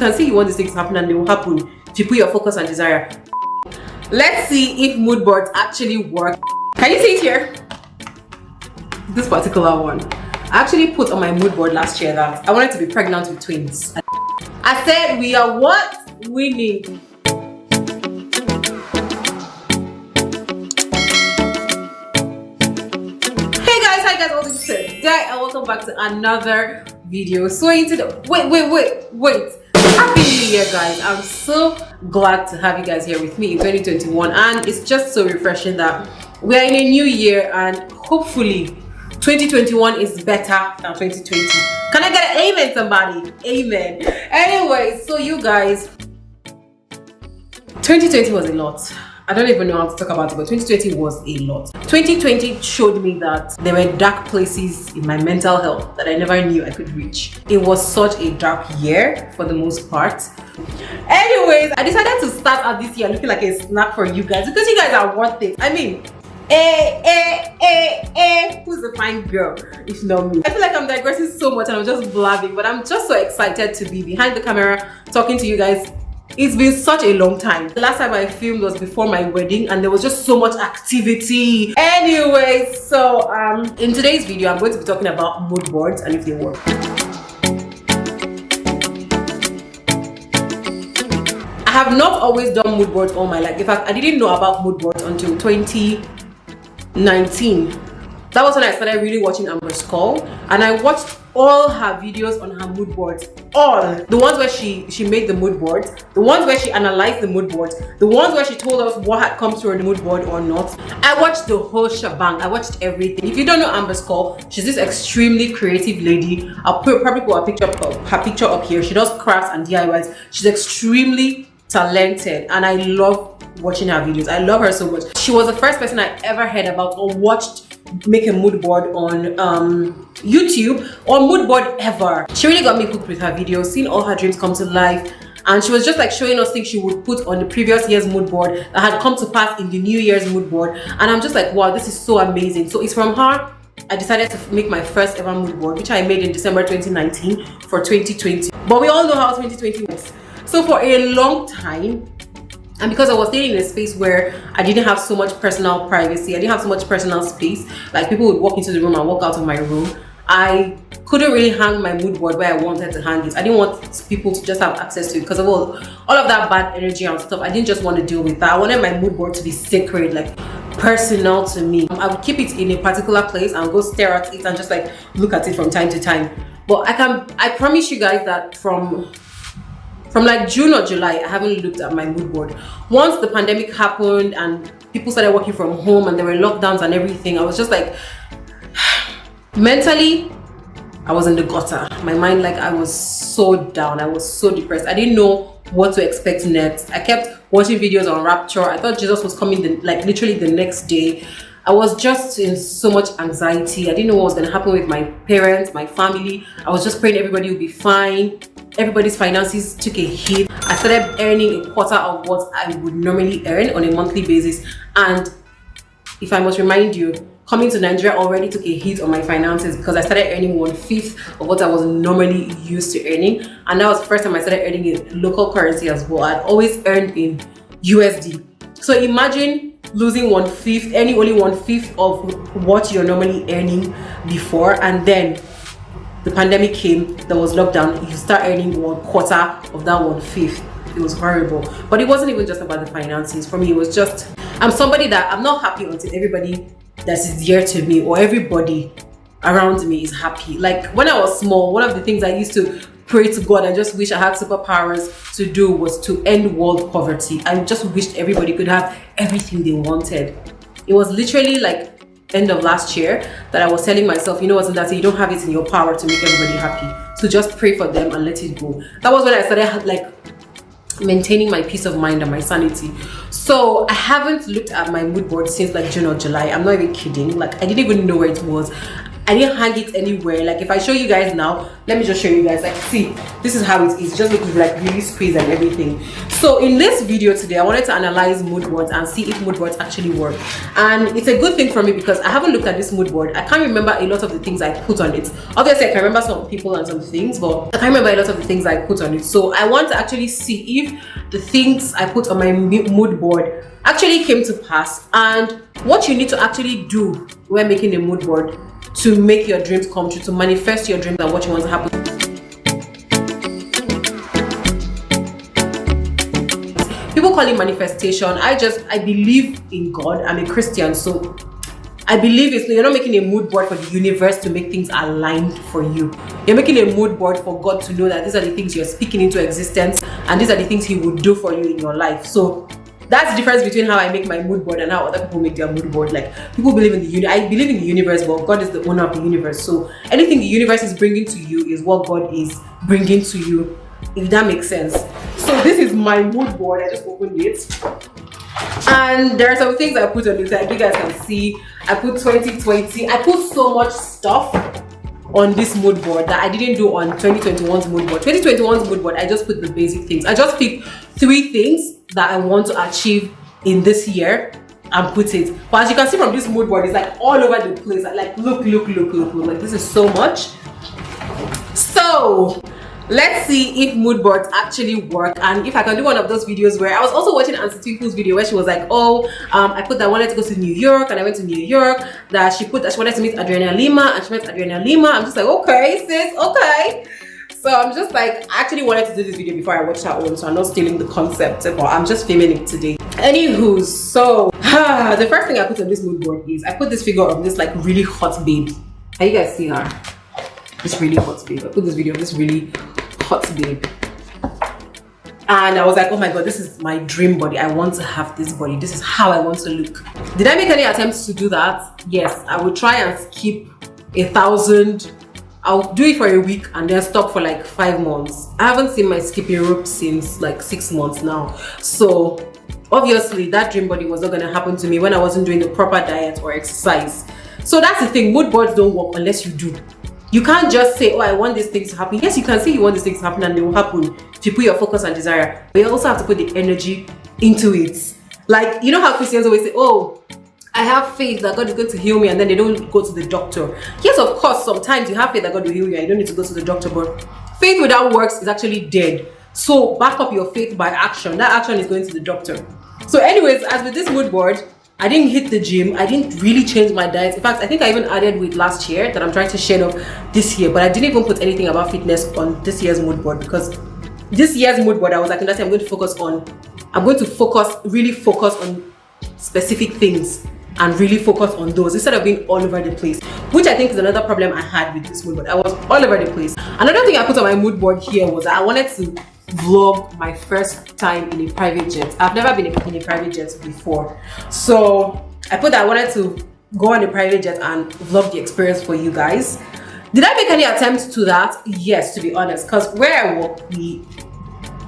can say you want these things to happen and they will happen if you put your focus and desire. Let's see if mood boards actually work. Can you see it here? This particular one. I actually put on my mood board last year that I wanted to be pregnant with twins. I said we are what? Winning. Hi guys, welcome today and welcome back to another video. So into the wait. Happy New Year, guys. I'm so glad to have you guys here with me in 2021, and it's just so refreshing that we are in a new year and hopefully 2021 is better than 2020. Can I get an amen, somebody? Amen. Anyway, so you guys, 2020 was a lot. I don't even know how to talk about it, but 2020 was a lot. 2020 showed me that there were dark places in my mental health that I never knew I could reach. It was such a dark year for the most part. Anyways, I decided to start out this year looking like a snack for you guys because you guys are worth it. I mean, who's the fine girl if not me? I feel like I'm digressing so much and I'm just blabbing, but I'm just so excited to be behind the camera talking to you guys. It's been such a long time. The last time I filmed was before my wedding and there was just so much activity. Anyway, so in today's video I'm going to be talking about mood boards and if they work. I have not always done mood boards all my life. In fact, I didn't know about mood boards until 2019. That was when I started really watching Amber's Call, and I watched all her videos on her mood boards. All the ones where she made the mood boards, the ones where she analyzed the mood boards, the ones where she told us what had come through on the mood board or not. I watched the whole shebang. I watched everything. If you don't know Amber's Call, she's this extremely creative lady. I'll probably put her picture up here. She does crafts and DIYs. She's extremely talented and I love watching her videos. I love her so much. She was the first person I ever heard about or watched make a mood board on YouTube or mood board ever. She really got me hooked with her videos, seeing all her dreams come to life, and she was just like showing us things she would put on the previous year's mood board that had come to pass in the new year's mood board, and I'm just like, wow, this is so amazing. So it's from her I decided to make my first ever mood board, which I made in December 2019 for 2020. But we all know how 2020 was. So for a long time, and because I was staying in a space where I didn't have so much personal privacy, I didn't have so much personal space, like people would walk into the room and walk out of my room, I couldn't really hang my mood board where I wanted to hang it. I didn't want people to just have access to it because of all of that bad energy and stuff. I didn't just want to deal with that. I wanted my mood board to be sacred, like personal to me. I would keep it in a particular place and go stare at it and just like look at it from time to time. But I promise you guys that from like June or July, I haven't looked at my mood board. Once the pandemic happened and people started working from home and there were lockdowns and everything, I was just like, mentally, I was in the gutter. My mind, like, I was so down. I was so depressed. I didn't know what to expect next. I kept watching videos on Rapture. I thought Jesus was coming like literally the next day. I was just in so much anxiety. I didn't know what was going to happen with my parents, my family. I was just praying everybody would be fine. Everybody's finances took a hit. I started earning a quarter of what I would normally earn on a monthly basis. And if I must remind you, coming to Nigeria already took a hit on my finances because I started earning 1/5 of what I was normally used to earning. And that was the first time I started earning in local currency as well. I'd always earned in USD. So imagine losing 1/5, earning only 1/5 of what you're normally earning before, and then the pandemic came, there was lockdown, you start earning 1/4 of that 1/5. It was horrible. But it wasn't even just about the finances. For me, it was just, I'm somebody that I'm not happy until everybody that is dear to me or everybody around me is happy. Like when I was small, one of the things I used to pray to God and just wish I had superpowers to do was to end world poverty. I just wished everybody could have everything they wanted. It was literally like end of last year that I was telling myself, you know what, Ndate, you don't have it in your power to make everybody happy. So just pray for them and let it go. That was when I started like maintaining my peace of mind and my sanity. So I haven't looked at my mood board since like June or July. I'm not even kidding. Like I didn't even know where it was. I didn't hang it anywhere. Like if I show you guys now, let me just show you guys. Like see, this is how it is. Just looking like really squeezed and everything. So in this video today, I wanted to analyze mood boards and see if mood boards actually work. And it's a good thing for me because I haven't looked at this mood board. I can't remember a lot of the things I put on it. Obviously I can remember some people and some things, but I can't remember a lot of the things I put on it. So I want to actually see if the things I put on my mood board actually came to pass, and what you need to actually do when making a mood board to make your dreams come true, to manifest your dreams and what you want to happen. People call it manifestation. I believe in God. I'm a Christian, so I believe you're not making a mood board for the universe to make things aligned for you. You're making a mood board for God to know that these are the things you're speaking into existence and these are the things He will do for you in your life. So that's the difference between how I make my mood board and how other people make their mood board. Like people believe in the I believe in the universe, but God is the owner of the universe. So anything the universe is bringing to you is what God is bringing to you, if that makes sense. So this is my mood board. I just opened it. And there are some things I put on it. Like you guys can see, I put 2020. I put so much stuff on this mood board that I didn't do on 2021's mood board. 2021's mood board, I just put the basic things. I just picked 3 things that I want to achieve in this year and put it. But as you can see from this mood board, it's like all over the place. Like look. Like this is so much. So let's see if mood boards actually work and if I can do one of those videos where I was also watching Auntie Twinkle's video where she was like, oh, I put that I wanted to go to New York and I went to New York, that she put that she wanted to meet Adriana Lima and she met Adriana Lima. I'm just like, okay, sis, okay. So I'm just like, I actually wanted to do this video before I watched her own, so I'm not stealing the concept, but I'm just filming it today. Anywho, so the first thing I put on this mood board is I put this figure of this like really hot babe. Can you guys see her? This really hot babe. I put this video of this really hot babe. And I was like, oh my god, this is my dream body. I want to have this body. This is how I want to look. Did I make any attempts to do that? Yes, I would try and skip 1,000. I'll do it for a week and then stop for like 5 months. I haven't seen my skipping rope since like 6 months now. So obviously that dream body was not going to happen to me when I wasn't doing the proper diet or exercise. So that's the thing, mood boards don't work unless you do. You can't just say, oh, I want these things to happen. Yes, you can say you want these things to happen and they will happen if you put your focus and desire. But you also have to put the energy into it. Like, you know how Christians always say, oh, I have faith that God is going to heal me, and then they don't go to the doctor. Yes, of course, sometimes you have faith that God will heal you and you don't need to go to the doctor, but faith without works is actually dead. So back up your faith by action. That action is going to the doctor. So anyways, as with this mood board, I didn't hit the gym. I didn't really change my diet. In fact, I think I even added weight last year that I'm trying to shed off this year, but I didn't even put anything about fitness on this year's mood board because this year's mood board, I was like, I'm going to really focus on specific things and really focus on those instead of being all over the place, which I think is another problem I had with this mood board. I was all over the place. Another thing I put on my mood board here was that I wanted to vlog my first time in a private jet. I've never been in a private jet before, so I put that I wanted to go on a private jet and vlog the experience for you guys. Did I make any attempts to that? Yes, to be honest, because where I work,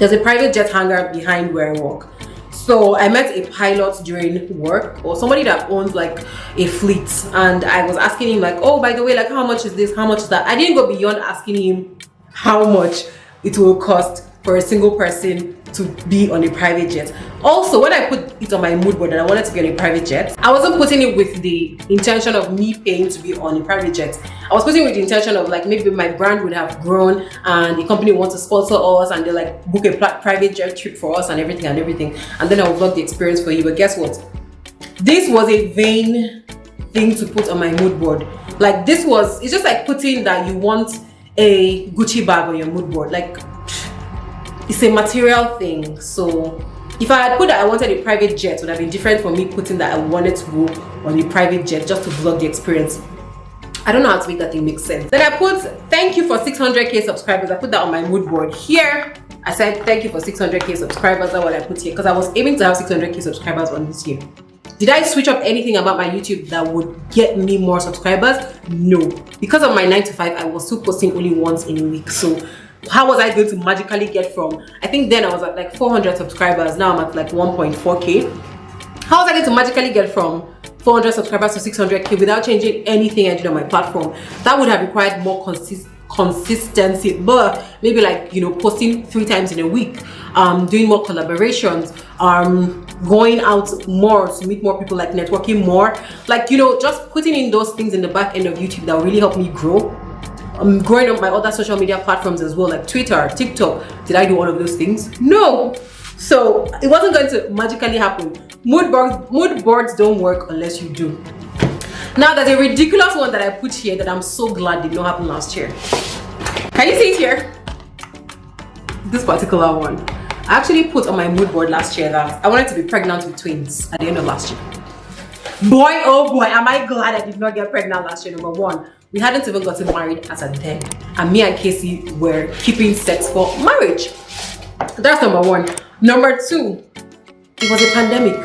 there's a private jet hangar behind where I work. So I met a pilot during work, or somebody that owns like a fleet, and I was asking him like, oh, by the way, like how much is this, how much is that? I didn't go beyond asking him how much it will cost for a single person to be on a private jet. Also, when I put it on my mood board that I wanted to be on a private jet, I wasn't putting it with the intention of me paying to be on a private jet. I was putting it with the intention of like maybe my brand would have grown and the company wants to sponsor us and they like book a private jet trip for us and everything. And then I will vlog the experience for you. But guess what? This was a vain thing to put on my mood board. Like it's just like putting that you want a Gucci bag on your mood board. Like it's a material thing. So if I had put that I wanted a private jet, it would have been different from me putting that I wanted to go on a private jet just to vlog the experience. I don't know how to make that thing make sense. Then I put thank you for 600k subscribers. I put that on my mood board here. I said thank you for 600k subscribers. That's what I put here because I was aiming to have 600k subscribers on this year. Did I switch up anything about my YouTube that would get me more subscribers? No. Because of my 9 to 5, I was still posting only once in a week. So how was I going to magically get from, I think then I was at like 400 subscribers, now I'm at like 1.4k. How was I going to magically get from 400 subscribers to 600k without changing anything I did on my platform. That would have required more consistency, but maybe like, you know, posting 3 times in a week, doing more collaborations, going out more to meet more people, like networking more, like, you know, just putting in those things in the back end of YouTube that will really help me grow. I'm growing up my other social media platforms as well, like Twitter, TikTok. Did I do all of those things? No. So it wasn't going to magically happen. Mood boards don't work unless you do. Now there's a ridiculous one that I put here that I'm so glad did not happen last year. Can you see it here? This particular one. I actually put on my mood board last year that I wanted to be pregnant with twins at the end of last year. Boy, oh boy, am I glad I did not get pregnant last year. Number one, we hadn't even gotten married as at then. And me and Casey were keeping sex for marriage. That's number one. Number two, it was a pandemic.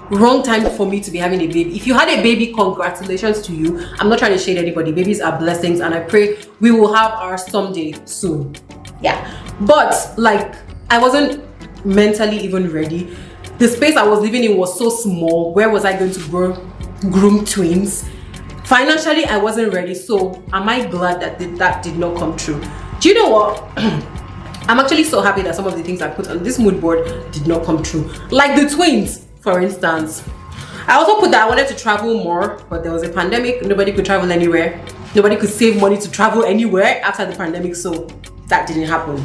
Wrong time for me to be having a baby. If you had a baby, congratulations to you. I'm not trying to shade anybody. Babies are blessings, and I pray we will have ours someday soon. Yeah. But like, I wasn't mentally even ready. The space I was living in was so small. Where was I going to groom twins? Financially, I wasn't ready. So am I glad that that did not come true? Do you know what? I'm actually so happy that some of the things I put on this mood board did not come true. Like the twins, for instance. I also put that I wanted to travel more, but there was a pandemic. Nobody could travel anywhere. Nobody could save money to travel anywhere after the pandemic, so that didn't happen.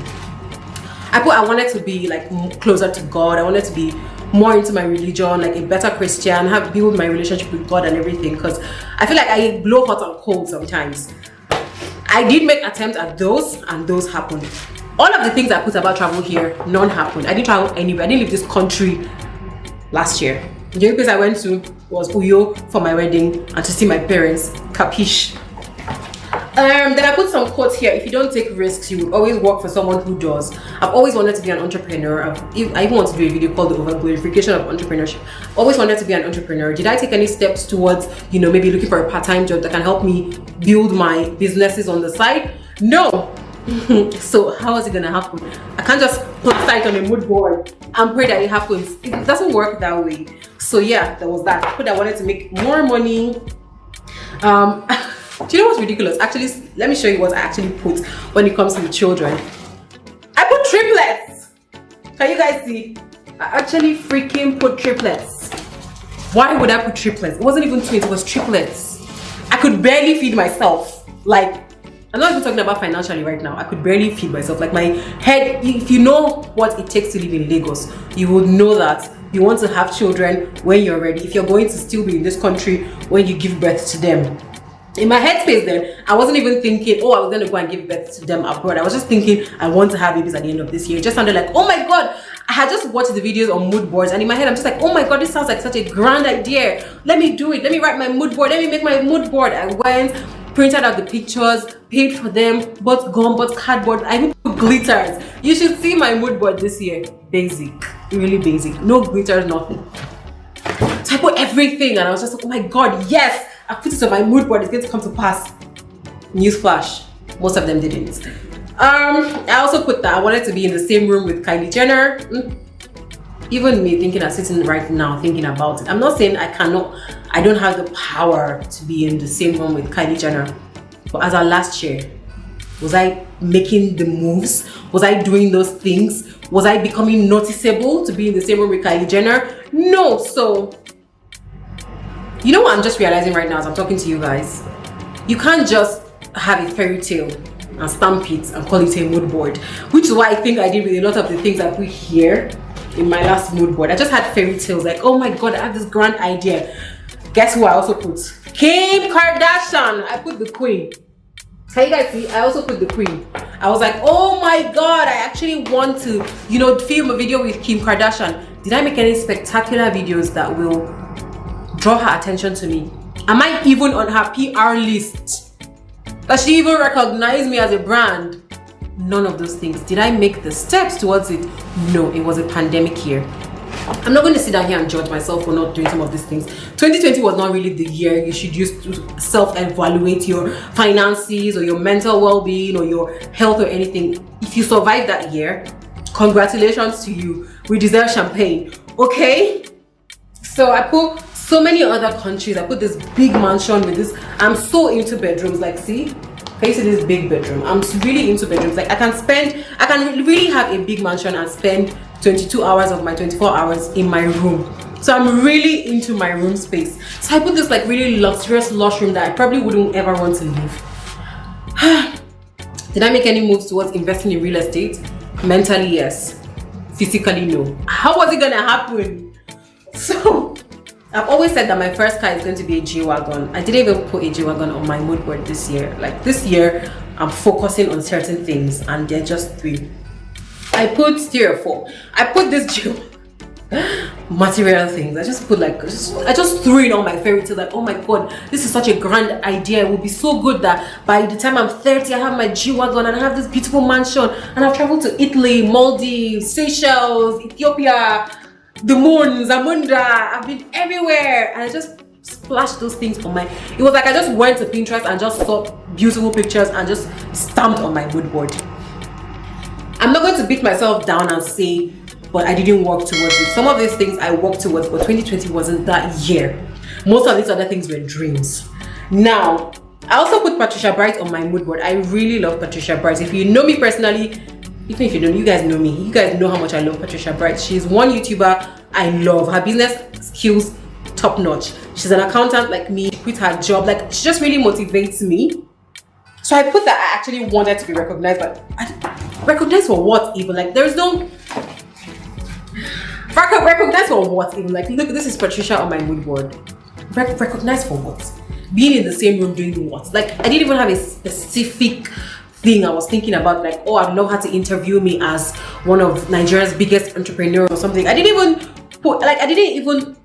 I put I wanted to be like closer to God. I wanted to be more into my religion, like a better Christian, build my relationship with God and everything, because I feel like I blow hot and cold sometimes. I did make attempts at those, and those happened. All of the things I put about travel here, none happened. I didn't travel anywhere. I didn't leave this country last year. The only place I went to was Uyo for my wedding and to see my parents. Capiche. Then I put some quotes here. If you don't take risks, you will always work for someone who does. I've always wanted to be an entrepreneur. I even want to do a video called the overglorification of entrepreneurship. I've always wanted to be an entrepreneur. Did I take any steps towards, you know, maybe looking for a part-time job that can help me build my businesses on the side? No. So how is it gonna happen? I can't just plaster it on a mood board and pray that it happens. It doesn't work that way. So yeah, there was that. I put I wanted to make more money. Do you know what's ridiculous? Actually, let me show you what I actually put when it comes to the children. I put triplets. Can you guys see? I actually freaking put triplets. Why would I put triplets? It wasn't even twins, it was triplets. I could barely feed myself. Like, I'm not even talking about financially right now. I could barely feed myself. Like, my head, if you know what it takes to live in Lagos, you would know that you want to have children when you're ready. If you're going to still be in this country when you give birth to them. In my headspace then, I wasn't even thinking, oh, I was going to go and give birth to them abroad. I was just thinking, I want to have babies at the end of this year. It just sounded like, oh my God. I had just watched the videos on mood boards, and in my head, I'm just like, oh my God, this sounds like such a grand idea. Let me do it. Let me write my mood board. Let me make my mood board. I went, printed out the pictures, paid for them, bought gum, bought cardboard. I even put glitters. You should see my mood board this year. Basic, really basic. No glitters, nothing. So I put everything, and I was just like, oh my God, yes. I put it on my mood board, it's going to come to pass. Newsflash, most of them didn't. I also put that I wanted to be in the same room with Kylie Jenner. Even me thinking I'm sitting right now thinking about it. I'm not saying I don't have the power to be in the same room with Kylie Jenner. But as of last year, was I making the moves? Was I doing those things? Was I becoming noticeable to be in the same room with Kylie Jenner? No. So you know what I'm just realizing right now as I'm talking to you guys? You can't just have a fairy tale and stamp it and call it a mood board, which is what I think I did with a lot of the things I put here in my last mood board. I just had fairy tales like, oh my God, I have this grand idea. Guess who I also put? Kim Kardashian. I put the queen. Can you guys see? I also put the queen. I was like, oh my God, I actually want to, you know, film a video with Kim Kardashian. Did I make any spectacular videos that will draw her attention to me? Am I even on her PR list? Does she even recognize me as a brand? None of those things. Did I make the steps towards it? No, it was a pandemic year. I'm not going to sit down here and judge myself for not doing some of these things. 2020 was not really the year you should use to self-evaluate your finances or your mental well-being or your health or anything. If you survived that year, congratulations to you. We deserve champagne. Okay? So I put so many other countries. I put this big mansion with this. I'm so into bedrooms. Like, see, can you see this big bedroom? I'm really into bedrooms. Like, I can really have a big mansion and spend 22 hours of my 24 hours in my room. So I'm really into my room space. So I put this like really luxurious lush room that I probably wouldn't ever want to leave. Did I make any moves towards investing in real estate? Mentally, yes. Physically, no. How was it gonna happen? So I've always said that my first car is going to be a G-Wagon. I didn't even put a G-Wagon on my mood board this year. Like, this year, I'm focusing on certain things, and they're just 3. I put 3 or 4. I put this G-Wagon. Material things. I just put like, I just threw in all my fairy tales. Like, oh my god, this is such a grand idea. It would be so good that by the time I'm 30, I have my G-Wagon and I have this beautiful mansion, and I've traveled to Italy, Maldives, Seychelles, Ethiopia, the moon, Zamunda. I've been everywhere, and I just splashed those things on my. It was like I just went to Pinterest and just saw beautiful pictures and just stamped on my mood board. I'm not going to beat myself down and say, but I didn't work towards it. Some of these things I worked towards, but 2020 wasn't that year. Most of these other things were dreams. Now, I also put Patricia Bright on my mood board. I really love Patricia Bright. If you know me personally, even if you don't, you guys know me. You guys know how much I love Patricia Bright. She's one YouTuber I love. Her business skills, top notch. She's an accountant like me. She quit her job. Like, she just really motivates me. So I put that I actually wanted to be recognized, but recognized for what even? Like, there's no recognized for what even? Like, look, this is Patricia on my mood board. Recognized for what? Being in the same room doing what? Like, I didn't even have a specific thing I was thinking about, like, oh, I'd love her to interview me as one of Nigeria's biggest entrepreneurs or something. I didn't even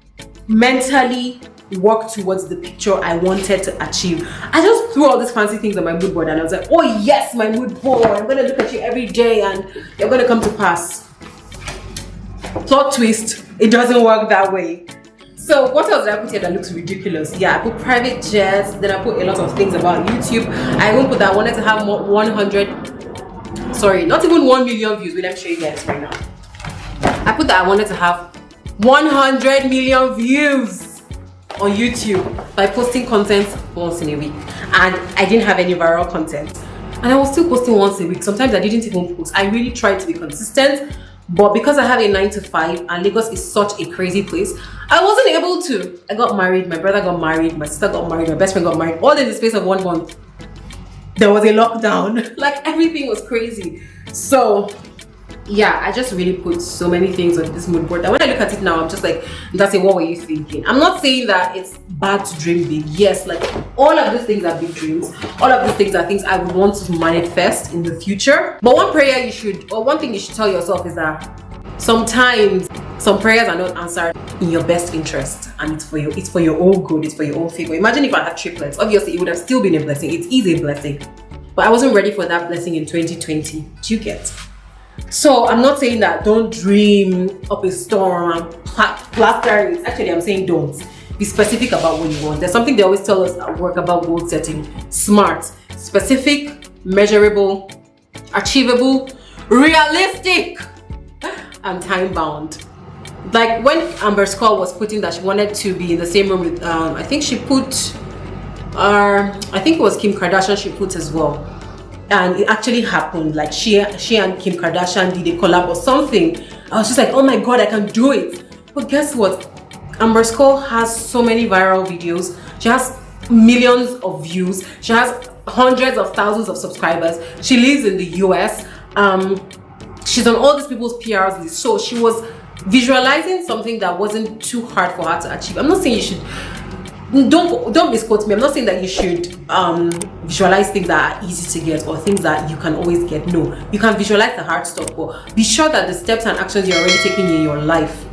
mentally work towards the picture I wanted to achieve. I just threw all these fancy things on my mood board, and I was like, oh yes, my mood board, I'm gonna look at you every day and you're gonna come to pass. Plot twist, it doesn't work that way. So what else did I put here that looks ridiculous? Yeah, I put private jets, then I put a lot of things about YouTube. I even put that I wanted to have 1 million views. Wait, let me show you guys right now. I put that I wanted to have 100 million views on YouTube by posting content once in a week. And I didn't have any viral content. And I was still posting once a week. Sometimes I didn't even post. I really tried to be consistent. But because I have a 9-to-5 and Lagos is such a crazy place, I wasn't able to. I got married, my brother got married, my sister got married, my best friend got married, all in the space of 1 month. There was a lockdown. Like, everything was crazy. So yeah, I just really put so many things on this mood board that when I look at it now, I'm just like, that's it, what were you thinking? I'm not saying that it's bad to dream big. Yes, like, all of these things are big dreams. All of these things are things I would want to manifest in the future. But one thing you should tell yourself is that sometimes some prayers are not answered in your best interest, and it's for your own good, it's for your own favor. Imagine if I had triplets. Obviously, it would have still been a blessing. It is a blessing. But I wasn't ready for that blessing in 2020. Do you get? So I'm not saying that don't dream up a storm and plaster it. Actually, I'm saying don't. Be specific about what you want. There's something they always tell us at work about goal setting. SMART. Specific, measurable, achievable, realistic, and time bound. Like when Amber Skull was putting that she wanted to be in the same room with, I think she put, I think it was Kim Kardashian she put as well. And it actually happened. Like she and Kim Kardashian did a collab or something. I was just like, oh my god, I can do it. But guess what? Amber Skull has so many viral videos. She has millions of views. She has hundreds of thousands of subscribers. She lives in the US. She's on all these people's PRs list. So she was visualizing something that wasn't too hard for her to achieve. I'm not saying you should, don't misquote me. I'm not saying that you should visualize things that are easy to get or things that you can always get. No, you can visualize the hard stuff, but be sure that the steps and actions you're already taking in your life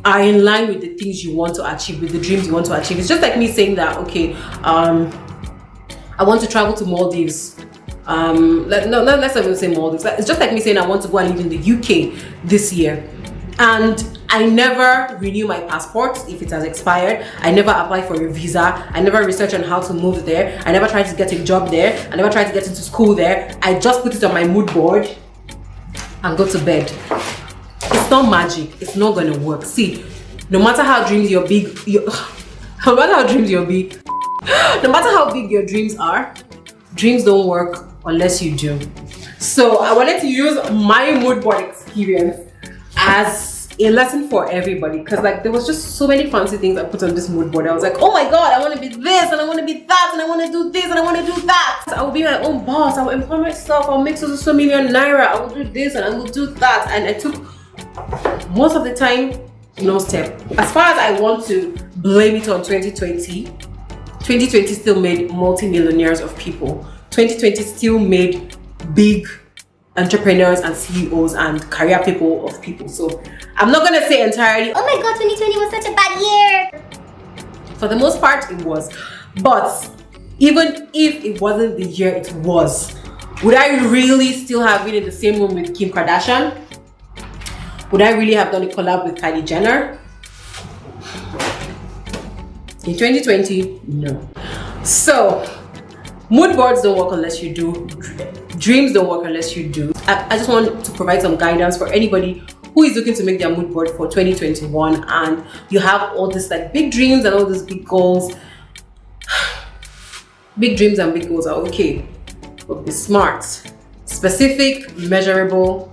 are in line with the things you want to achieve, with the dreams you want to achieve. It's just like me saying that, okay, I want to travel to Maldives. Let's not even say Maldives. It's just like me saying I want to go and live in the UK this year, and I never renew my passport if it has expired. I never apply for a visa. I never research on how to move there. I never try to get a job there. I never try to get into school there. I just put it on my mood board and go to bed. It's not magic. It's not going to work. See, no matter how dreams you're big, no matter how dreams you're big, no matter how big your dreams are, dreams don't work unless you do. So I wanted to use my mood board experience as a lesson for everybody, because like there was just so many fancy things I put on this mood board. I was like, oh my god, I want to be this and I want to be that and I want to do this and I want to do that. I will be my own boss, I will employ myself, I'll make so million naira, I will do this and I will do that. And I took most of the time no step. As far as I want to blame it on 2020 still made multi-millionaires of people. 2020 still made big entrepreneurs and CEOs and career people of people. So I'm not gonna say entirely, oh my god, 2020 was such a bad year. For the most part it was. But even if it wasn't the year it was, would I really still have been in the same room with Kim Kardashian? Would I really have done a collab with Kylie Jenner? In 2020, no. So mood boards don't work unless you do. Dreams don't work unless you do. I just want to provide some guidance for anybody who is looking to make their mood board for 2021 and you have all this like big dreams and all these big goals. Big dreams and big goals are okay, but be smart, specific, measurable,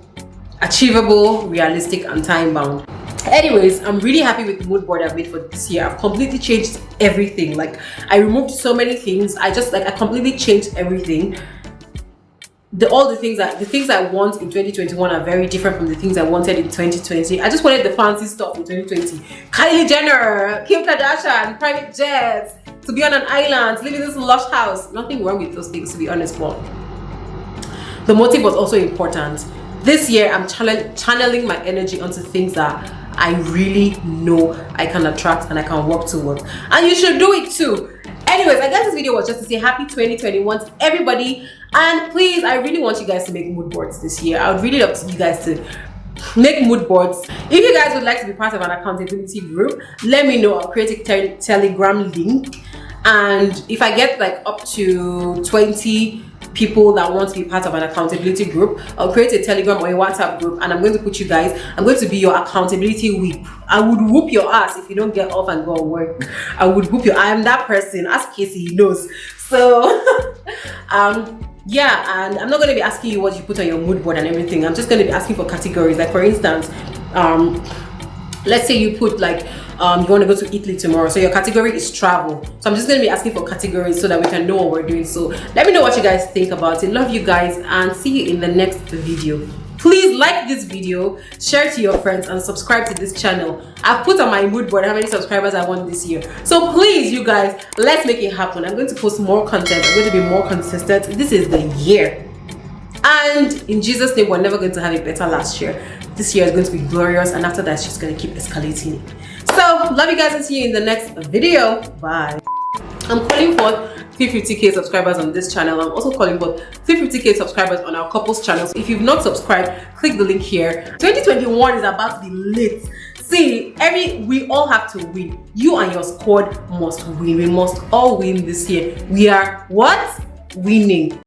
achievable, realistic, and time bound. Anyways, I'm really happy with the mood board I've made for this year. I've completely changed everything. Like I removed so many things. I completely changed everything. All the things I want in 2021 are very different from the things I wanted in 2020. I just wanted the fancy stuff in 2020. Kylie Jenner, Kim Kardashian, private jets, to be on an island, to live in this lush house. Nothing wrong with those things, to be honest, but the motive was also important. This year, I'm channeling my energy onto things that I really know I can attract and I can work towards. And you should do it too. Anyways, I guess this video was just to say happy 2021 to everybody. And please, I really want you guys to make mood boards this year. I would really love you guys to make mood boards. If you guys would like to be part of an accountability group, let me know. I'll create a Telegram link. And if I get like up to 20 people that want to be part of an accountability group, I'll create a Telegram or a WhatsApp group and I'm going to put you guys, I'm going to be your accountability whip. I would whoop your ass if you don't get off and go work. I would whoop you. I am that person. Ask Casey, he knows. So yeah, and I'm not going to be asking you what you put on your mood board and everything. I'm just going to be asking for categories. Like for instance, let's say you put like you want to go to Italy tomorrow, so your category is travel. So I'm just going to be asking for categories so that we can know what we're doing. So let me know what you guys think about it. Love you guys and see you in the next video. Please like this video, share it to your friends, and subscribe to this channel. I've put on my mood board how many subscribers I want this year. So please, you guys, let's make it happen. I'm going to post more content. I'm going to be more consistent. This is the year. And in Jesus' name, we're never going to have it better last year. This year is going to be glorious, and after that, it's just going to keep escalating. So, love you guys and see you in the next video. Bye. I'm calling for 350k subscribers on this channel. I'm also calling for 350k subscribers on our couples channel. So if you've not subscribed, click the link here. 2021 is about to be lit. See, we all have to win. You and your squad must win. We must all win this year. We are what? Winning.